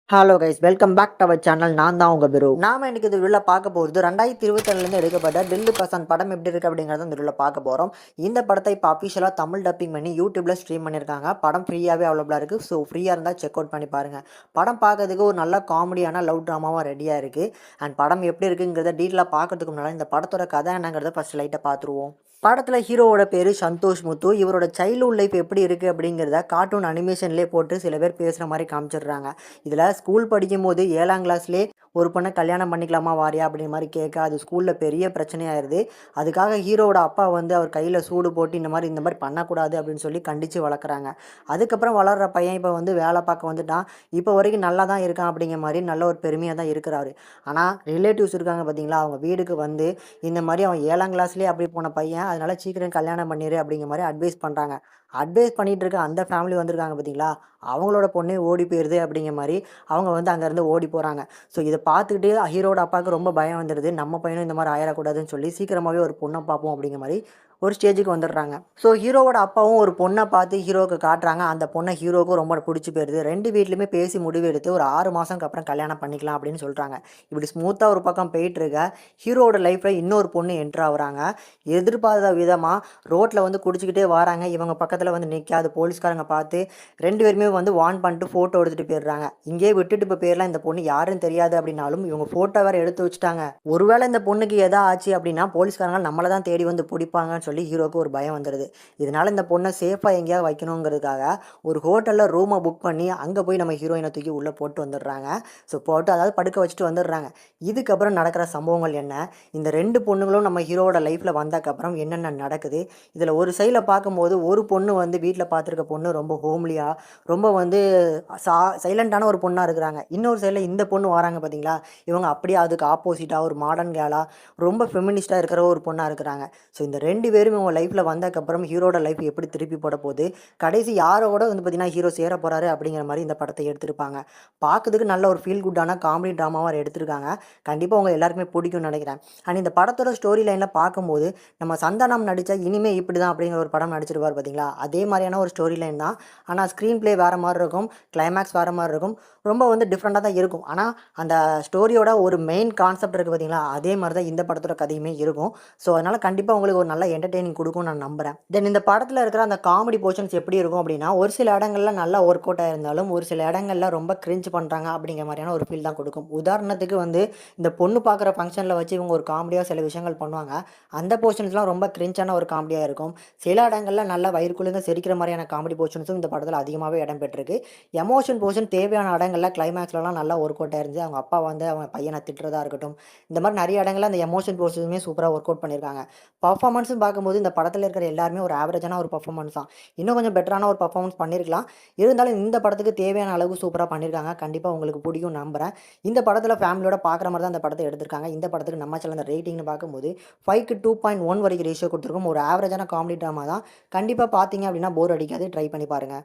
Hello guys, welcome back to our channel. நான் தான் உங்கள் பிரு. நாம இன்னைக்கு இந்த வீடியோவில் பார்க்க போகிறது 2022லேருந்து எடுக்கப்பட்ட டில்லு பசந்த் படம் எப்படி இருக்குது அப்படிங்கிறத இந்த வீடியோவில் பார்க்க போகிறோம். இந்த படத்தை இப்போ அஃபிஷியலாக தமிழ் டப்பிங் பண்ணி யூடியூப்பில் ஸ்ட்ரீம் பண்ணியிருக்காங்க. படம் ஃப்ரீயாகவே அவைலபிளாக இருக்குது. ஸோ ஃப்ரீயாக இருந்தால் செக் அவுட் பண்ணி பாருங்கள். படம் பார்க்கறதுக்கு ஒரு நல்ல காமெடியான லவ் ட்ராமாவாக ரெடியாக இருக்குது. அண்ட் படம் எப்படி இருக்குங்கிறத டீட்டெயிலாக பார்க்கறதுக்கு முன்னால் இந்த படத்தோட கதை என்னங்கிறத ஃபஸ்ட் லைட்டாக பார்த்துருவோம். படத்தில் ஹீரோவோட பேர் சந்தோஷ் முத்து. இவரோட சைல்ட்ஹுட் லைஃப் எப்படி இருக்குது அப்படிங்கிறத கார்ட்டூன் அனிமேஷன்லேயே போட்டு சில பேர் பேசுகிற மாதிரி காமிச்சிடுறாங்க. இதில் ஸ்கூல் படிக்கும்போது 7ஆம் கிளாஸ்லேயே ஒரு பொண்ணை கல்யாணம் பண்ணிக்கலாமா வாரியா அப்படிங்கிற மாதிரி கேட்க அது ஸ்கூலில் பெரிய பிரச்சனையாயிருது. அதுக்காக ஹீரோவோட அப்பா வந்து அவர் கையில் சூடு போட்டு இந்த மாதிரி பண்ணக்கூடாது அப்படின்னு சொல்லி கண்டித்து வளர்க்குறாங்க. அதுக்கப்புறம் வளர்கிற பையன் இப்போ வந்து வேலை பார்க்க வந்துட்டான். இப்போ வரைக்கும் நல்லா தான் இருக்கான் அப்படிங்கிற மாதிரி நல்ல ஒரு பெருமையாக தான் இருக்கிறாரு. ஆனால் ரிலேட்டிவ்ஸ் இருக்காங்க பார்த்தீங்களா, அவங்க வீட்டுக்கு வந்து இந்த மாதிரி அவன் 7ஆம் கிளாஸ்லேயே அப்படி போன பையன், அதனால் சீக்கிரம் கல்யாணம் பண்ணிடு அப்படிங்கிற மாதிரி அட்வைஸ் பண்ணுறாங்க. அட்வைஸ் பண்ணிகிட்டு இருக்க அந்த ஃபேமிலி வந்திருக்காங்க பார்த்தீங்களா, அவங்களோட பொண்ணே ஓடி போயிடுது அப்படிங்கிற மாதிரி அவங்க வந்து அங்கேருந்து ஓடி போகிறாங்க. ஸோ இதை பார்த்துக்கிட்டு ஹீரோட அப்பாவுக்கு ரொம்ப பயம் வந்துடுது. நம்ம பையனும் இந்த மாதிரி ஆயிடக்கூடாதுன்னு சொல்லி சீக்கிரமாகவே ஒரு பொண்ணை பார்ப்போம் அப்படிங்கிற மாதிரி ஒரு ஸ்டேஜுக்கு வந்துடுறாங்க. ஸோ ஹீரோவோட அப்பாவும் ஒரு பொண்ணை பார்த்து ஹீரோவுக்கு காட்டுறாங்க. அந்த பொண்ணை ஹீரோவுக்கும் ரொம்ப பிடிச்சி போயிடுது. ரெண்டு வீட்லையுமே பேசி முடிவு எடுத்து ஒரு 6 மாதம்க்கு அப்புறம் கல்யாணம் பண்ணிக்கலாம் அப்படின்னு சொல்கிறாங்க. இப்படி ஸ்மூத்தாக ஒரு பக்கம் போயிட்டுருக்க ஹீரோவோட லைஃப்பில் இன்னொரு பொண்ணு என்ட்ரு ஆகுறாங்க. எதிர்பாராத விதமாக ரோட்டில் வந்து குடிச்சிக்கிட்டே வராங்க. இவங்க பக்கத்தில் வந்து நிற்காது போலீஸ்காரங்க பார்த்து 2 பேருமே வந்து வார்ன் பண்ணிட்டு ஃபோட்டோ எடுத்துகிட்டு போயிடுறாங்க. இங்கேயே விட்டுட்டு இப்போ பேர்லாம் இந்த பொண்ணு யாருன்னு தெரியாது அப்படின்னாலும் இவங்க ஃபோட்டோ வேறு எடுத்து வச்சுட்டாங்க. ஒருவேளை இந்த பொண்ணுக்கு எதா ஆச்சு அப்படின்னா போலீஸ்காரங்க நம்மளை தான் தேடி வந்து பிடிப்பாங்கன்னு சொல்லி ஹீரோக்கு ஒரு பயம் வந்துடுது. இதனால் இந்த பொண்ணை சேஃபாக எங்கேயாவது வைக்கணுங்கிறதுக்காக ஒரு ஹோட்டலில் ரூமை புக் பண்ணி அங்கே போய் நம்ம ஹீரோயினை தூக்கி உள்ளே போட்டு வந்துடுறாங்க. ஸோ போட்டு அதாவது படுக்க வச்சுட்டு வந்துடுறாங்க. இதுக்கப்புறம் நடக்கிற சம்பவங்கள் என்ன, இந்த 2 பொண்ணுங்களும் நம்ம ஹீரோவோட லைஃப்பில் வந்ததுக்கப்புறம் என்னென்ன நடக்குது, இதில் ஒரு சைடில் பார்க்கும்போது ஒரு பொண்ணு வந்து வீட்டில் பார்த்துருக்க பொண்ணு ரொம்ப ஹோம்லியாக ரொம்ப வந்து சைலண்ட்டான ஒரு பொண்ணாக இருக்கிறாங்க. இன்னொரு சைடில் இந்த பொண்ணு வராங்க பார்த்தீங்களா, இவங்க அப்படியே அதுக்கு ஆப்போசிட்டாக ஒரு மாடர்ன் கேலாக ரொம்ப ஃபெமினிஸ்ட்டாக இருக்கிற ஒரு பொண்ணாக இருக்கிறாங்க. ஸோ இந்த 2 பேரும் இவங்க லைஃப்பில் வந்ததுக்கப்புறம் ஹீரோட லைஃப் எப்படி திருப்பி போட போகுது, கடைசி யாரோட வந்து பார்த்தீங்கன்னா ஹீரோ சேர போகிறாரு அப்படிங்கிற மாதிரி இந்த படத்தை எடுத்திருப்பாங்க. பார்க்கறதுக்கு நல்ல ஒரு ஃபீல் குட்டான காமெடி ட்ராமாவாக எடுத்திருக்காங்க. கண்டிப்பாக உங்கள் எல்லாருக்குமே பிடிக்கும்னு நினைக்கிறேன். அண்ட் இந்த படத்தோட ஸ்டோரி லைனில் பார்க்கும்போது நம்ம சந்தானம் நடித்தா இனிமே இப்படி தான் அப்படிங்கிற ஒரு படம் நடிச்சிருப்பார் பார்த்தீங்களா, அதே மாதிரியான ஒரு ஸ்டோரி லைன் தான். ஆனால் ஸ்க்ரீன் ப்ளே வேறு மாதிரி இருக்கும், கிளைமேக்ஸ் வேறு மாதிரி இருக்கும், ரொம்ப வந்து டிஃப்ரெண்ட்டாக தான் இருக்கும். ஆனால் அந்த ஸ்டோரியோட ஒரு மெயின் கான்செப்ட் இருக்குது பார்த்தீங்களா, அதே மாதிரி தான் இந்த படத்தோட கதையுமே இருக்கும். ஸோ அதனால் கண்டிப்பாக உங்களுக்கு ஒரு நல்ல என்டர்டெய்னிங் கொடுக்கும்னு நான் நம்புகிறேன். தென் இந்த படத்தில் இருக்கிற அந்த காமெடி போர்ஷன்ஸ் எப்படி இருக்கும் அப்படின்னா, ஒரு சில இடங்கள்ல நல்லா ஒர்க் அவுட் ஆயிருந்தாலும் ஒரு சில இடங்கள்ல ரொம்ப கிரிஞ்ச் பண்ணுறாங்க அப்படிங்கிற மாதிரியான ஒரு ஃபீல் தான் கொடுக்கும். உதாரணத்துக்கு வந்து இந்த பொண்ணு பார்க்குற ஃபங்க்ஷனில் வச்சு இவங்க ஒரு காமெடியாக சில விஷயங்கள் பண்ணுவாங்க. அந்த போர்ஷன்ஸ்லாம் ரொம்ப கிரிஞ்சான ஒரு காமெடியாக இருக்கும். சில இடங்கள்ல நல்லா வயிறுக்குள்ளேருந்து சிரிக்கிற மாதிரியான காமெடி போர்ஷன்ஸும் இந்த படத்தில் அதிகமாகவே இடம் பெற்றிருக்கு. எமோஷன் போர்ஷன் தேவையான இடங்கள்ல கிளைமேக்ஸ்லலாம் நல்லா ஒர்க் அவுட் ஆயிருந்துச்சு. அவங்க அப்பா வந்து அவங்க பையனை திட்டுறதா இருக்கட்டும், இந்த மாதிரி நிறைய இடங்கள்ல அந்த எமோஷன் போர்ஷனுமே சூப்பராக ஒர்க் அவுட் பண்ணியிருக்காங்க. பர்ஃபார்மன்ஸும் பார்க்கும்போது இந்த படத்தில் இருக்கிற எல்லாருமே ஒரு ஆவரேஜான ஒரு பர்ஃபார்மன்ஸ் தான். இன்னும் கொஞ்சம் பெட்டரான ஒரு பர்ஃபார்மன்ஸ் பண்ணியிருக்கலாம். இருந்தாலும் இந்த படத்துக்கு தேவையான அளவுக்கு சூப்பராக பண்ணியிருக்காங்க. கண்டிப்பாக உங்களுக்கு பிடிக்கும் நம்புகிறேன். இந்த படத்தில் ஃபேமிலியோட பார்க்குற மாதிரி தான் இந்த படத்தை எடுத்திருக்காங்க. இந்த படத்துக்கு நம்ம சேனல் ரேட்டிங்னு பார்க்கும்போது 5க்கு 2.1 வரைக்கும் ரேஷியோ கொடுத்துருக்கோம். ஒரு ஆவரேஜான காமெடி ட்ராமா தான். கண்டிப்பாக பார்த்தீங்க அப்படின்னா போர் அடிக்காது. ட்ரை பண்ணி பாருங்கள்.